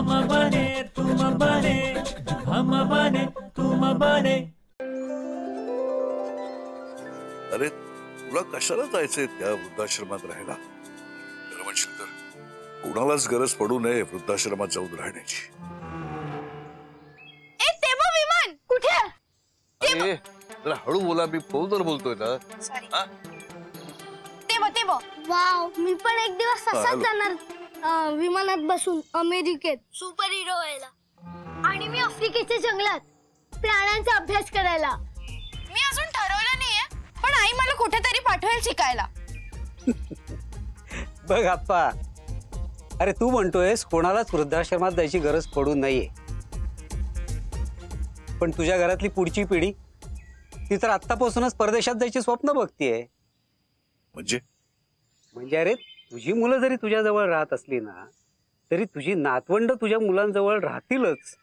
हम बने तुम बने, हम बने तुम बने. अरे तुला कशाला जायचंय त्या वृद्धाश्रमात राहायला? खरं म्हणशील तर कोणालाच गरज पडू नये वृद्धाश्रमात जाऊन राहण्याची. विमान कुठे? अरे जरा हळू बोला, मी फोनवर बोलतोय ना. वाव, मी पण एक दिवस तसाच जाणार विमानात बसून अमेरिकेत सुपर हिरो व्हायला. आणि मी आफ्रिकेच्या जंगलात प्राण्यांचा अभ्यास करायला. मी अजून ठरवलं नाहीये, पण आई मला कुठेतरी पाठवेल शिकायला. बघ आप्पा, अरे तू म्हणतोयस कोणालाच वृद्धाश्रमात जायची गरज पडू नये, पण तुझ्या घरातली पुढची पिढी ती तर आत्तापासूनच परदेशात जायची स्वप्न बघतीये. म्हणजे अरे तुझी मुलं जरी तुझ्या जवळ राहत असली ना, तरी तुझी नातवंड तुझ्या मुलांजवळ राहतीलच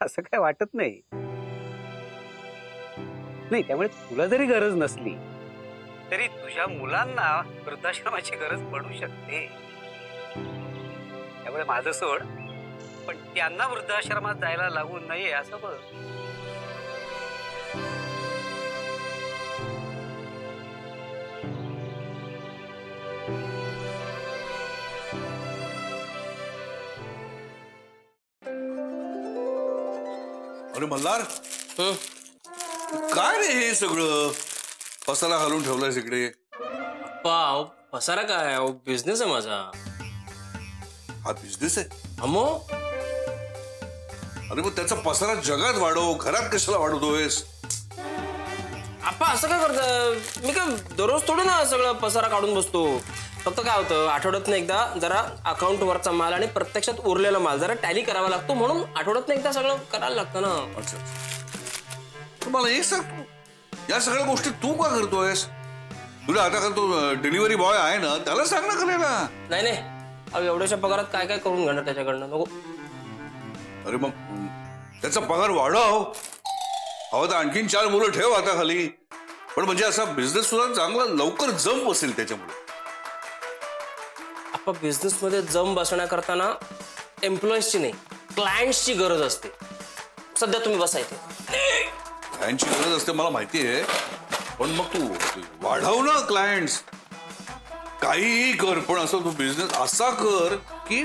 असं काय वाटत नाही. नाही, त्यामुळे तुला जरी गरज नसली तरी तुझ्या मुलांना वृद्धाश्रमाची गरज पडू शकते. त्यामुळे माझं सोड, पण त्यांना वृद्धाश्रमात जायला लागू नये असं बघ. अरे मल्हार, काय रे हे सगळं पसारा घालून ठेवलाय इकडे? पाव पसारा काय, बिझनेस आहे माझा. हा बिझनेस आहे? अमो, अरे मग त्याचा पसारा जगात वाढव, घरात कशाला वाढवतोयस? आप्पा असं काय करत? मी काय दररोज थोडं ना सगळं पसारा काढून बसतो. फक्त काय होतं, आठवड्यातनं एकदा जरा अकाउंट वरचा माल आणि प्रत्यक्षात उरलेला माल जरा टॅली करावा लागतो, म्हणून आठवड्यातनं एकदा सगळं करायला लागतं ना. अच्छा, मला हे सांग, या सगळ्या गोष्टी तू का करतोयस? तुला आता तो डिलिव्हरी बॉय आहे ना, त्याला सांग ना करायला. नाही नाही, अहो एवढ्याशा पगारात काय काय करून घेणार त्याच्याकडनं, नको. अरे मग त्याचा पगार वाढव, हवं तर आणखीन 4 मुलं ठेव आता खाली, पण म्हणजे असा बिझनेस सुद्धा चांगला लवकर जम बसेल त्याच्यामुळे. आपण बिझनेस मध्ये जम बसण्याकरता ना एम्प्लॉईजची नाही, क्लायंट्सची गरज असते. सध्या तुम्ही बसायचे, क्लायंटची गरज असते मला माहिती आहे, पण मग तू वाढव ना क्लायंट्स. काहीही कर, पण असं तू बिझनेस असा कर की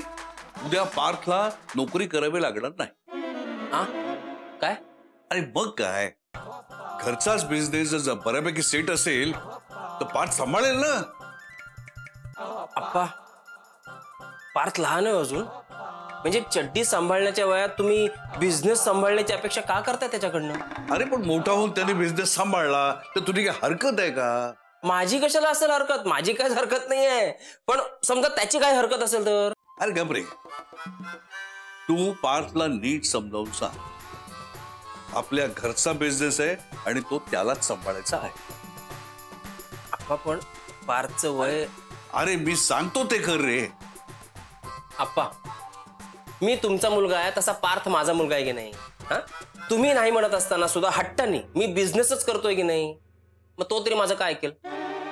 उद्या पार्थला नोकरी करावी लागणार नाही. हा काय? अरे मग काय, घरचाच बिझनेस जर बऱ्यापैकी सेट असेल तर पार्थ सांभाळेल ना. आप्पा, पार्थ लहान आहे अजून, म्हणजे चड्डी सांभाळण्याच्या वयात तुम्ही बिझनेस सांभाळण्याची अपेक्षा का करताय त्याच्याकडनं? अरे पण मोठा होऊन त्याने बिझनेस सांभाळला तर तुझी काय हरकत आहे का? माझी कशाला असेल हरकत? माझी काय हरकत नाहीये, पण समजा त्याची काय हरकत असेल तर? अरे गबरे, तू पार्थला नीट समजावून सांग, आपल्या घरचा बिझनेस आहे आणि तो त्यालाच सांभाळायचा आहे. आप्पा पण पार्थचं वय. अरे मी सांगतो ते कर रे. आप्पा, मी तुमचा मुलगा आहे तसा पार्थ माझा मुलगा आहे की नाही? हा, तुम्ही नाही म्हणत असताना सुद्धा हट्टाने मी बिझनेसच करतोय की नाही, मग तो तरी माझं काय ऐकेल?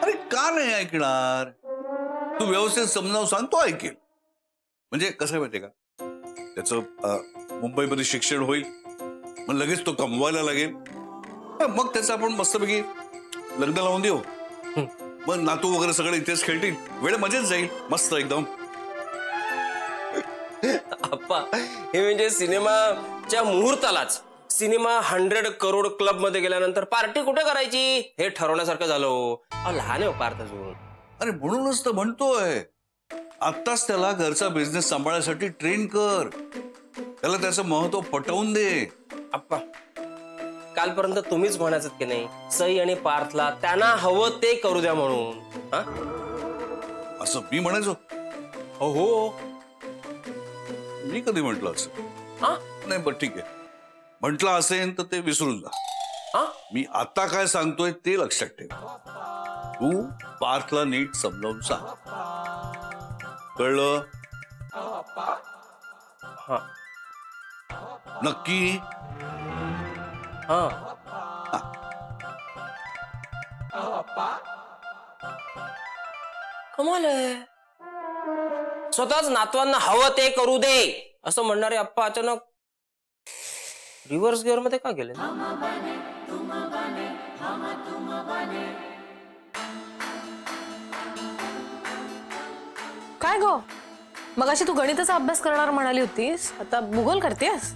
अरे का नाही ऐकणार? तू व्यवस्थित समजावून सांग, तो ऐकेल. म्हणजे कसं माहितीये का, त्याचं मुंबईमध्ये शिक्षण होईल, मग लगेच तो कमवायला लागेल, मग त्याचं आपण मस्तपैकी लग्न लावून देऊ, मग नातू वगैरे सगळे इथेच खेळतील, वेळ मजेत जाईल मस्त एकदम. आप्पा, हे म्हणजे सिनेमाच्या मुहूर्तालाच सिनेमा 100 करोड क्लब मध्ये गेल्यानंतर पार्टी कुठे करायची हे ठरवण्यासारखं झालं. लहान आहे पार्थ अजून. अरे म्हणूनच तर म्हणतोय, आत्ताच त्याला घरचा बिझनेस सांभाळण्यासाठी ट्रेन कर, त्याला त्याचं महत्व पटवून दे. आप्पा, कालपर्यंत तुम्हीच म्हणायचं की नाही सई आणि पार्थला त्यांना हवं ते करू द्या म्हणून. असं मी म्हणायचो? हो, मी कधी म्हटलं असं? नाही, बरं ठीक आहे, म्हटलं असेल तर ते विसरून जा. मी आता काय सांगतोय ते लक्षात ठेव. तू पार्थला नीट समजावून सांग, कळलं? हा, नक्की? हा. कमाल आहे, स्वतःच नातवांना हवं ते करू दे असं म्हणणारे आप्पा अचानक रिव्हर्स गिअर मध्ये का गेले? काय गो, मगाशी तू गणिताचा अभ्यास करणार म्हणाली होतीस, आता भूगोल करतेस?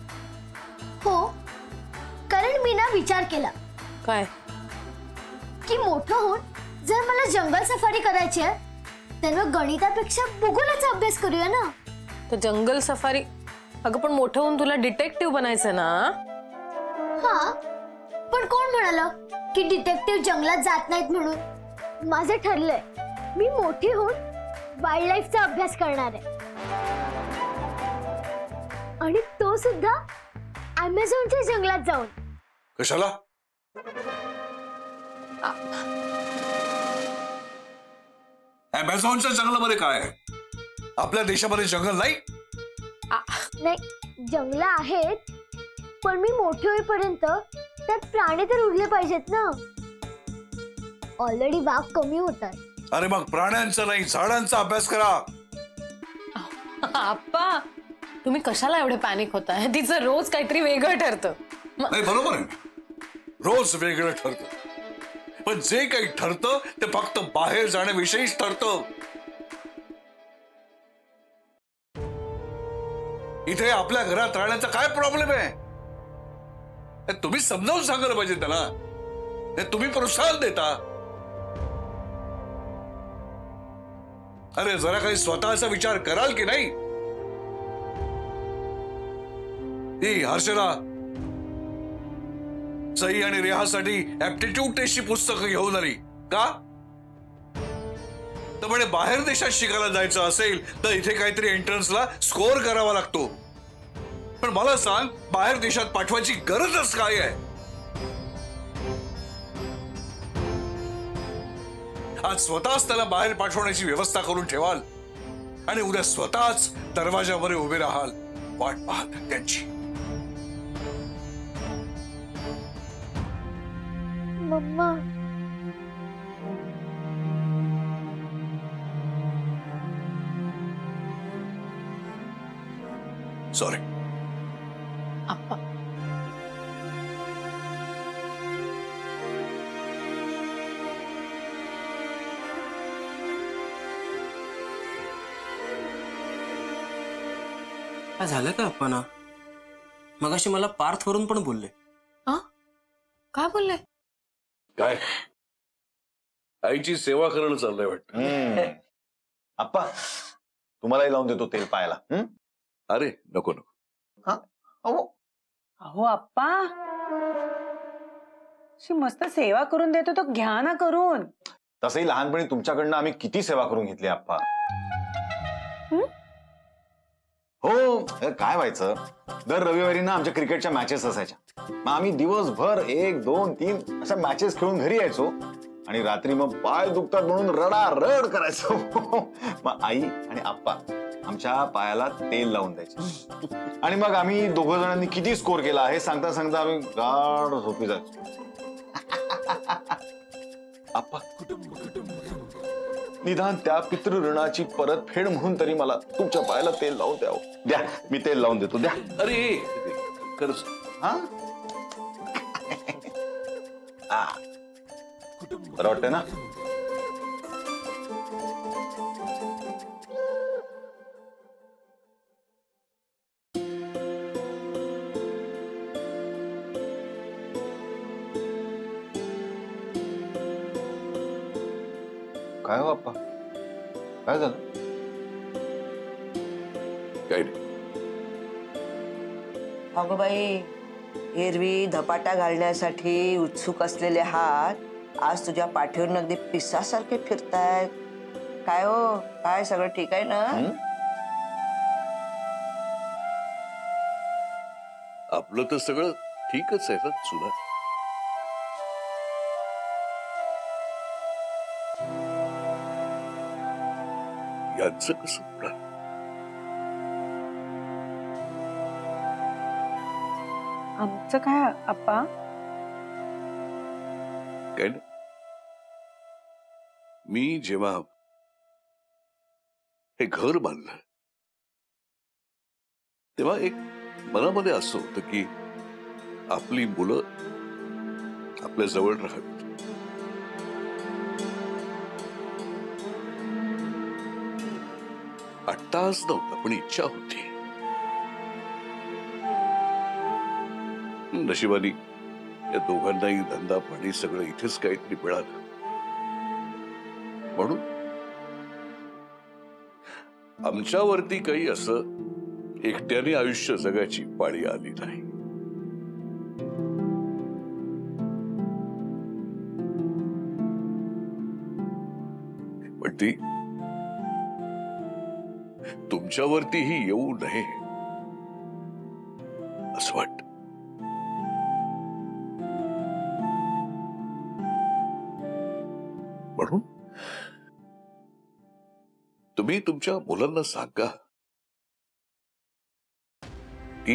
हो, कारण मी ना विचार केला काय? की मोठं होऊन जर मला जंगल सफारी करायची आहे तर मग गणितापेक्षा भूगोलाचा अभ्यास करूया ना. तर जंगल सफारी, अगं पण मोठं होऊन तुला डिटेक्टिव्ह बनायचं ना. हा, पण कोण म्हणालं की डिटेक्टिव्ह जंगलात जात नाहीत म्हणून? माझं ठरलंय, मी मोठी होऊन वाईल्ड लाईफचा अभ्यास करणार आहे, आणि तो सुद्धा अमेझॉनच्या जंगलात जाऊन. कशाला? अमेझॉनच्या जंगलामध्ये काय आहे? आपल्या देशामध्ये जंगल नाही? नाही, जंगल आहेत, पण मी मोठी होईपर्यंत त्यात प्राणी तर उरले पाहिजेत ना. ऑलरेडी वाघ कमी होत आहे. अरे मग प्राण्यांचा नाही, झाडांचा अभ्यास करा. आप्पा, तुम्ही कशाला एवढे पॅनिक होताय? तिचं रोज काहीतरी वेगळं ठरतं. नाही, बरोबर आहे, रोज वेगळं ठरतं, पण जे काही ठरतं ते फक्त बाहेर जाण्याविषयीच ठरतं. इथे आपल्या घरात राहण्याचा काय प्रॉब्लेम आहे? तुम्ही समजावून सांगायला पाहिजे त्याला. तुम्ही प्रोत्साहन देता. अरे जरा काही स्वतःचा विचार कराल की नाही? ही हर्षला सई आणि रेहासाठी ऍप्टिट्यूड टेस्टची पुस्तकं घेऊन आली का? तर म्हणे बाहेर देशात शिकायला जायचं असेल तर इथे काहीतरी एंट्रन्सला स्कोअर करावा लागतो. पण मला सांग, बाहेर देशात पाठवायची गरजच काय आहे? आज स्वतःच त्याला बाहेर पाठवण्याची व्यवस्था करून ठेवाल आणि उद्या स्वतःच दरवाजावर उभे राहाल वाट पाहत त्यांची. Mamma, sorry. आप्पा, काय झालं का आप्पा ना? मगाशी मला पार्थ वरून पण बोलले. काय बोलले? काय आईची सेवा करणं चाललंय वाटतं. आप्पा, तुम्हालाही लावून देतो तेल पायाला. अरे नको नको. अहो आप्पा, अशी मस्त सेवा करून देतो तो, घ्या ना करून. तसंही लहानपणी तुमच्याकडनं आम्ही किती सेवा करून घेतली आप्पा. हो, काय व्हायचं, दर रविवारी ना आमच्या क्रिकेटच्या मॅचेस असायच्या. मग आम्ही दिवसभर 1, 2, 3 अशा मॅचेस खेळून घरी यायचो आणि रात्री मग पाय दुखतात म्हणून रडारड करायचो. मग आई आणि आप्पा आमच्या पायाला तेल लावून द्यायचे आणि मग आम्ही दोघं जणांनी किती स्कोर केला हे सांगता सांगता आम्ही गाढ झोपी जायचो. आप्पा, निदान त्या पितृऋणाची परतफेड म्हणून तरी मला तुमच्या पायाला तेल लावून द्यावं. द्या, मी तेल लावून देतो, द्या. अरे खरंच. हा, बरं वाटतंय ना? काय हो आप्पा, काय झालं? काय नाही. अगं बाई, एरवी धपाटा घालण्यासाठी उत्सुक असलेले हात आज तुझ्या पाठीवर अगदी पिसासारखे फिरतायत. काय हो, काय सगळं ठीक आहे ना? आपलं तर सगळं ठीकच आहे ना सुना. यांचं कसं होणार? आमचं काय आप्पा? काय नाही. मी जेव्हा हे घर बांधलं तेव्हा एक मनामध्ये असं होतं की आपली मुलं आपल्या जवळ राहावीत. अट्टाहास नव्हता पण इच्छा होती. नशिबानी या दोघांनाही धंदा पाणी सगळं इथेच काहीतरी मिळालं म्हणून आमच्यावरती काही असं एकट्याने आयुष्य जगायची पाळी आली नाही. पण ती तुमच्यावरतीही येऊ नये असं वाटतं. म्हणून तुम्ही तुमच्या मुलांना सांगा की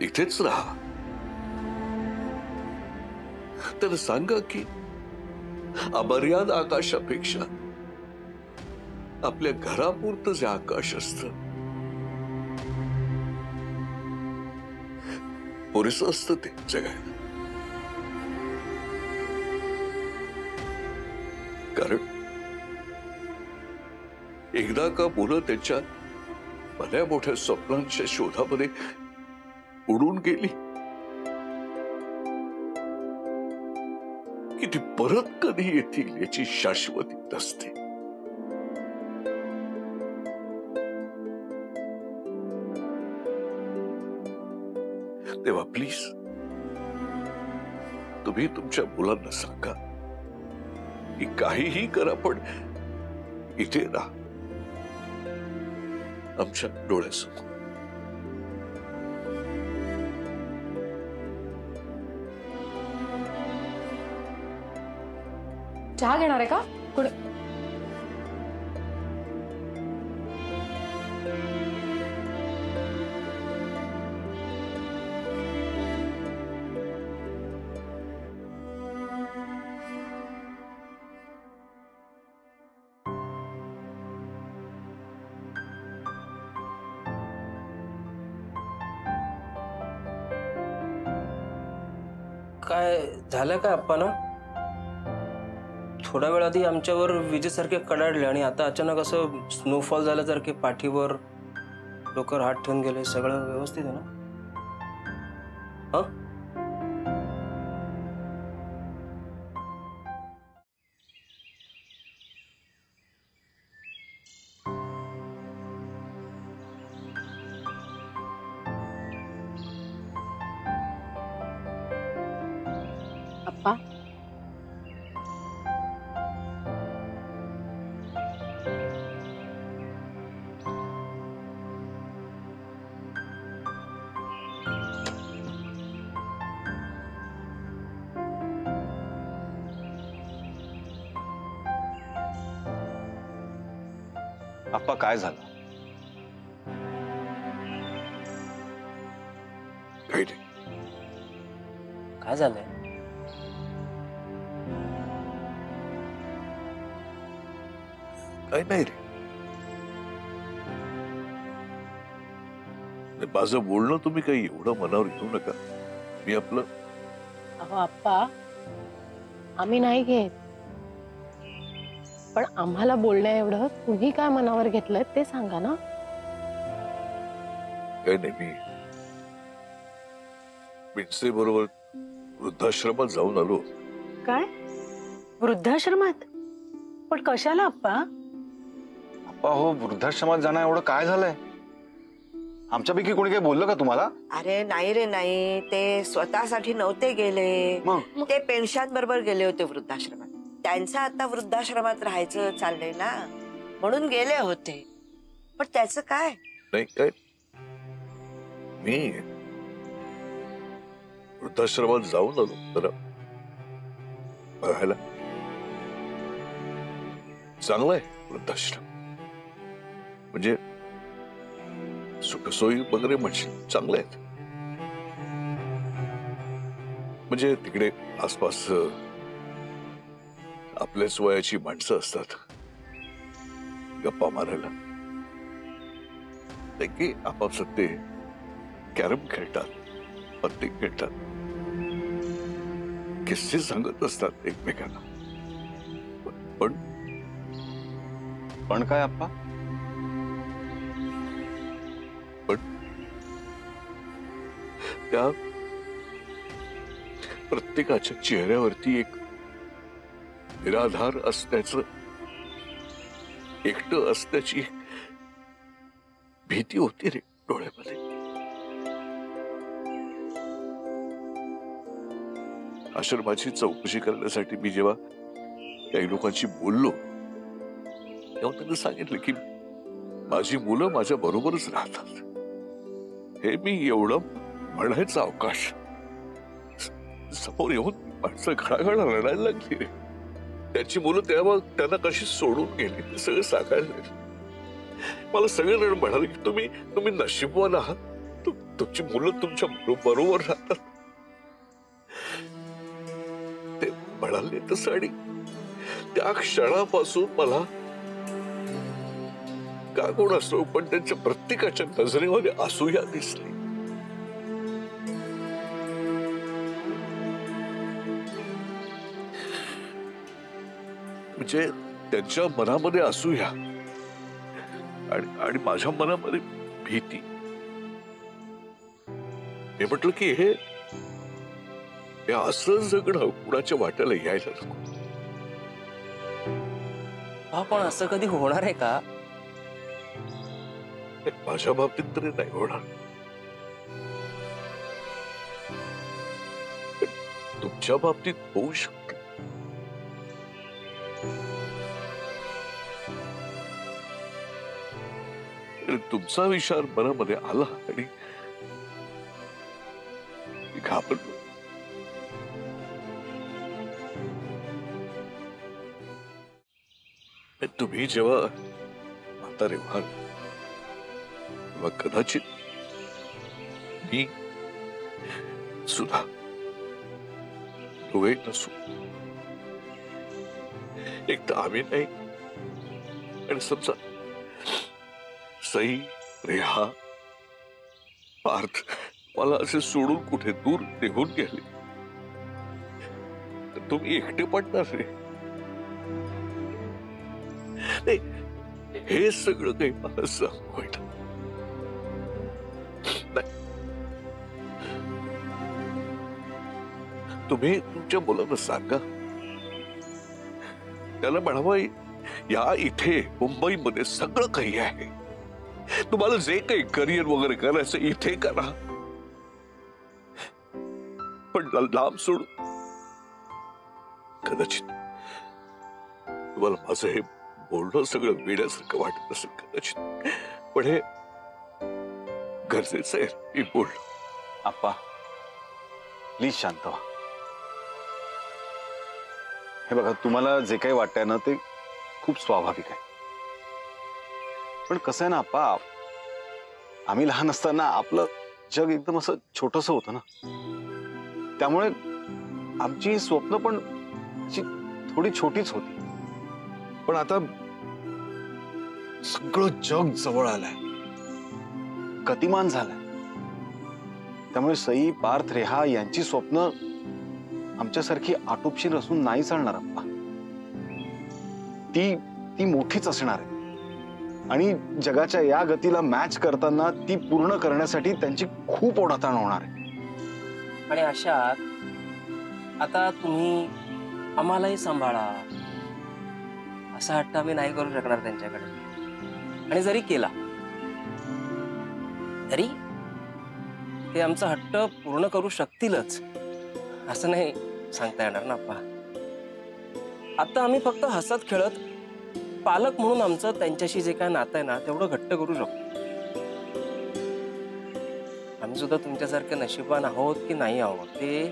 इथेच राहा. तर सांगा की अमर्याद आकाशापेक्षा आपल्या घरापुरतं जे आकाश असतं पुरेसं असतं ते जगायला. कारण एकदा का मुलं त्यांच्या भल्या मोठ्या स्वप्नांच्या शोधामध्ये उडून गेली की ती परत कधी येतील याची शाश्वती नसते. तेव्हा प्लीज तुम्ही तुमच्या मुलांना सांगा की काहीही करा पण इथे राहा आमच्या डोळ्यासमोर. चहा घेणार आहे का? कुठे काय झालं काय अप्पा ना? थोडा वेळ आधी आमच्यावर विजेसारखे कडाडले आणि आता अचानक असं स्नोफॉल झाल्यासारखे पाठीवर डोक्यावर हात ठेवून गेले. सगळं व्यवस्थित आहे ना? हं? अप्पा आप्पा काय झालं? काही नाही. काय झालंय? काही नाही रे. माझं बोलणं तुम्ही काही एवढं मनावर घेऊ नका. मी आपलं अहो अप्पा आम्ही नाही घेत पण आम्हाला बोलण्या एवढं तुम्ही काय मनावर घेतलंय ते सांगा ना. काही नाही. मी मिन्से बरोबर वृद्धाश्रमात जाऊन आलो. काय वृद्धाश्रमात? पण कशाला आप्पा? आप्पा हो, वृद्धाश्रमात जाणं एवढं काय झालंय? आमच्यापैकी कोणी काही बोललं का तुम्हाला? अरे नाही रे नाही, ते स्वतःसाठी नव्हते गेले. मग ते पेन्शन बरोबर गेले होते वृद्धाश्रमात. त्यांचं आता वृद्धाश्रमात राहायचं चाललंय ना म्हणून गेले होते. पण त्याचं काय? नाही काय मी वृद्धाश्रमात जाऊन आलो तर बघायला. चांगलं आहे वृद्धाश्रम. म्हणजे सुखसोयी वगैरे म्हणशील चांगले आहेत. म्हणजे तिकडे आसपास आपल्याच वयाची माणसं असतात गप्पा मारायला. की आपापसात ते कॅरम खेळतात, पत्ते खेळतात, किस्से सांगत असतात एकमेकांना. पण काय आप्पा? पण त्या प्रत्येकाच्या चेहऱ्यावरती एक निराधार असण्याचं, एकटं असण्याची भीती होती रे डोळ्यामध्ये. आश्रमाची चौकशी करण्यासाठी मी जेव्हा काही लोकांशी बोललो तेव्हा त्यांनी सांगितलं की माझी मुलं माझ्या बरोबरच राहतात. हे मी एवढं म्हणायचं अवकाश समोर येऊन माणसं घडाघड रडायला लागली रे. त्याची मुलं तेव्हा त्यांना कशी सोडून गेली ते सगळं सांगायला लागले. मला सगळे जण म्हणाले की तुम्ही नशीबवान आहात, तुमची मुलं तुमच्या बरोबर राहतात. ते म्हणाले तसं आणि त्या क्षणापासून मला का कोण असो पण त्यांच्या प्रत्येकाच्या नजरेमध्ये असूया दिसली. म्हणजे त्यांच्या मनामध्ये असूया आणि माझ्या मनामध्ये भीती. मी म्हटलं की हे असं जगणं कुणाच्या वाट्याला यायला नको. हा पण असं कधी होणार आहे का? माझ्या बाबतीत तरी नाही होणार. तुमच्या बाबतीत होऊ शकत. तुमचा विचार मनामध्ये आला आणि घाबरलो. तुम्ही जेव्हा म्हातारे व्हाल तेव्हा कदाचित मी सुद्धा डोळे नसू. एक तर आम्ही नाही आणि समजा सई, रेहा, पार्थ मला असे सोडून कुठे दूर निघून गेले तर तुम्ही एकटे पडणार रे. नाही, हे सगळं काही मला सहन होईल नाही. तुम्ही तुमच्या मुलांना सांगा, त्याला म्हणावं या इथे मुंबईमध्ये सगळं काही आहे. तुम्हाला जे काही करिअर वगैरे करायचं इथे करा, पण लांब सोडून. कदाचित तुम्हाला माझं हे बोलणं सगळं वेड्यासारखं वाटत असेल कदाचित, पण हे गरजेचं आहे मी बोलणं. आप्पा प्लीज शांत व्हा. हे बघा, तुम्हाला जे काही वाटतंय ना ते खूप स्वाभाविक आहे. पण कसं आहे ना आप्पा, आम्ही लहान असताना आपलं जग एकदम असं छोटस होतं ना, त्यामुळे आमची स्वप्न पण अशी थोडी छोटीच होती. पण आता सगळं जग जवळ आलंय, गतिमान झालंय. त्यामुळे सई, पार्थ, रेहा यांची स्वप्न आमच्यासारखी आटोपशीर असून नाही चालणार आप्पा. ती मोठीच असणार आहे आणि जगाच्या या गतीला मॅच करताना ती पूर्ण करण्यासाठी त्यांची खूप ओढाताण होणार आहे. आणि अशात आता तुम्ही आम्हालाही सांभाळा असा हट्ट आम्ही नाही करू शकणार त्यांच्याकडे. आणि जरी केला तरी ते आमचा हट्ट पूर्ण करू शकतीलच असं नाही सांगता येणार ना आप्पा. आता आम्ही फक्त हसत खेळत पालक म्हणून आमचं त्यांच्याशी जे काय नातं आहे ना तेवढं घट्ट करू शकतो. आम्ही सुद्धा तुमच्यासारखे नशिबान आहोत की नाही आहोत ते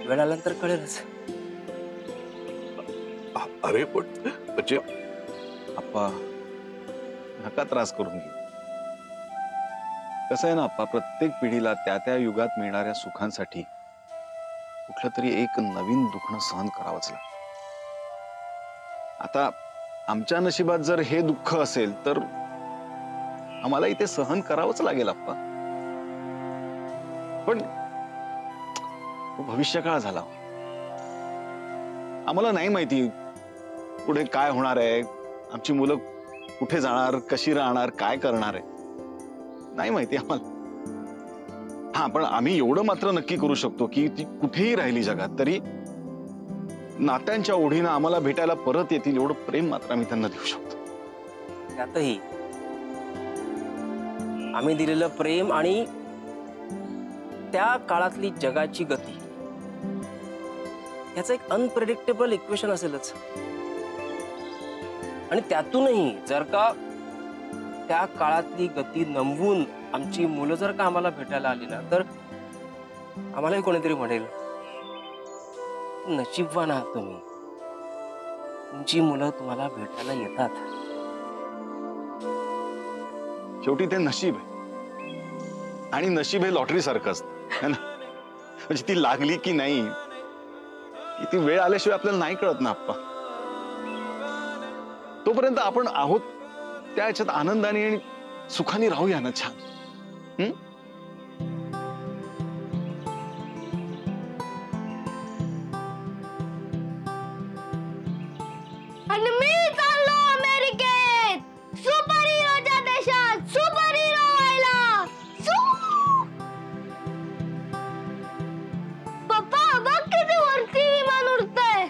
वेळ आल्यानंतर कळेलच. अरे पण म्हणजे आप्पा नका त्रास करून घे. कसं आहे ना आप्पा, प्रत्येक पिढीला त्या त्या युगात मिळणाऱ्या सुखांसाठी कुठलं तरी एक नवीन दुखणं सहन करावंच लागतं. आता आमच्या नशिबात जर हे दुःख असेल तर आम्हाला इथे सहन करावंच लागेल आप्पा. पण भविष्यकाळ झाला. आम्हाला नाही माहिती पुढे काय होणार आहे, आमची मुलं कुठे जाणार, कशी राहणार, काय करणार आहे, नाही माहिती आम्हाला. हा, पण आम्ही एवढं मात्र नक्की करू शकतो की ती कुठेही राहिली जगात तरी नात्यांच्या ओढीनं आम्हाला भेटायला परत येतील एवढं प्रेम मात्र आम्ही त्यांना देऊ शकतो. त्यातही आम्ही दिलेलं प्रेम आणि त्या काळातली जगाची गती याचं एक अनप्रेडिक्टेबल इक्वेशन असेलच. आणि त्यातूनही जर का त्या काळातली गती नमवून आमची मुलं जर का आम्हाला भेटायला आली ना, तर आम्हालाही कोणीतरी म्हणेल, नशीबवान आहात तुम्ही, तुमची मुलं तुम्हाला भेटायला येतात. शेवटी ते नशीब आहे आणि नशीब हे लॉटरी सारखं असतं है ना. म्हणजे ती लागली की नाही ती वेळ आल्याशिवाय आपल्याला नाही कळत ना आप्पा. तोपर्यंत आपण आहोत त्या ह्याच्यात आनंदाने आणि सुखाने राहूया ना छान. आणि मी चाललो अमेरिकेत सुपर हिरोच्या देशात सुपर हिरो व्हायला. पप्पा बघ किती वरती विमान उडतंय.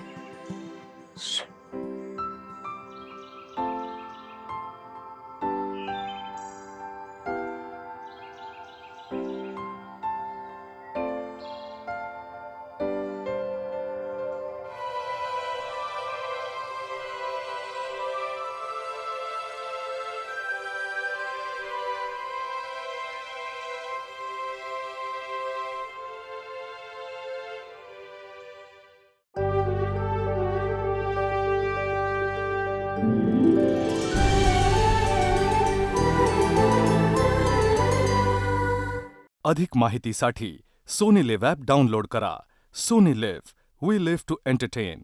अधिक माहितीसाठी सोनी लिव्ह ॲप डाउनलोड करा. Sony Liv, we live to entertain.